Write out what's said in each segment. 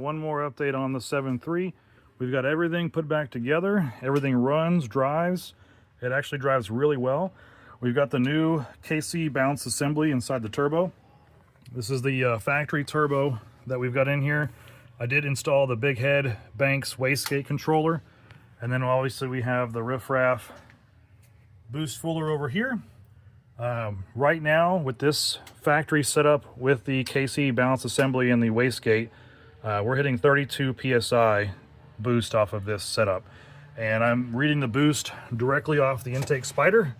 one more update on the 7.3. We've got everything put back together. Everything runs, drives. It actually drives really well. We've got the new KC bounce assembly inside the turbo. This is the factory turbo that we've got in here. I did install the Big Head Banks wastegate controller. And then obviously we have the riffraff boost fuller over here. Right now with this factory setup with the KC balance assembly and the wastegate, we're hitting 32 PSI boost off of this setup. And I'm reading the boost directly off the intake spider,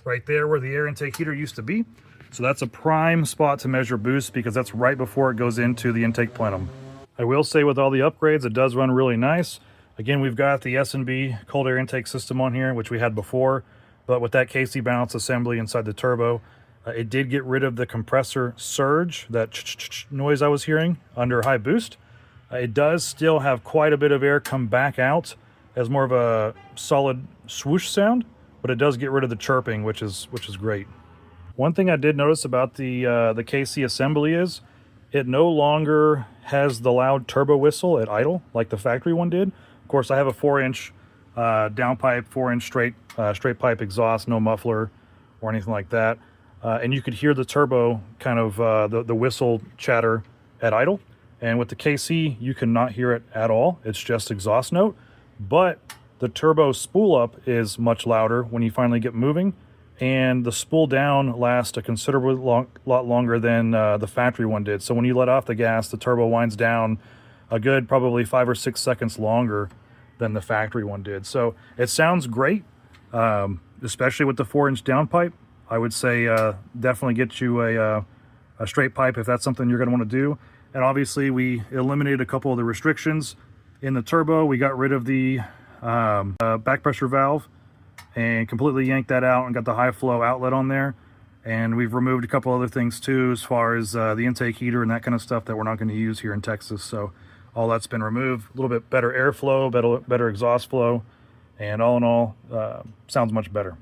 right there where the air intake heater used to be. So that's a prime spot to measure boost because that's right before it goes into the intake plenum. I will say with all the upgrades, it does run really nice. Again, we've got the S&B cold air intake system on here, which we had before, but with that KC balance assembly inside the turbo, it did get rid of the compressor surge, that noise I was hearing under high boost. It does still have quite a bit of air come back out as more of a solid swoosh sound, but it does get rid of the chirping, which is great. One thing I did notice about the KC assembly is it no longer has the loud turbo whistle at idle like the factory one did. Of course, I have a 4-inch downpipe, 4-inch straight pipe exhaust, no muffler or anything like that. And you could hear the turbo kind of the whistle chatter at idle. And with the KC, you cannot hear it at all. It's just exhaust note. But the turbo spool up is much louder when you finally get moving. And the spool down lasts a considerably lot longer than the factory one did. So when you let off the gas, the turbo winds down a good probably 5 or 6 seconds longer than the factory one did. So it sounds great, especially with the 4-inch downpipe. I would say definitely get you a straight pipe if that's something you're going to want to do. And obviously we eliminated a couple of the restrictions in the turbo. We got rid of the back pressure valve and completely yanked that out and got the high flow outlet on there. And we've removed a couple other things too, as far as the intake heater and that kind of stuff that we're not going to use here in Texas. So all that's been removed. A little bit better airflow, better exhaust flow, and all in all, sounds much better.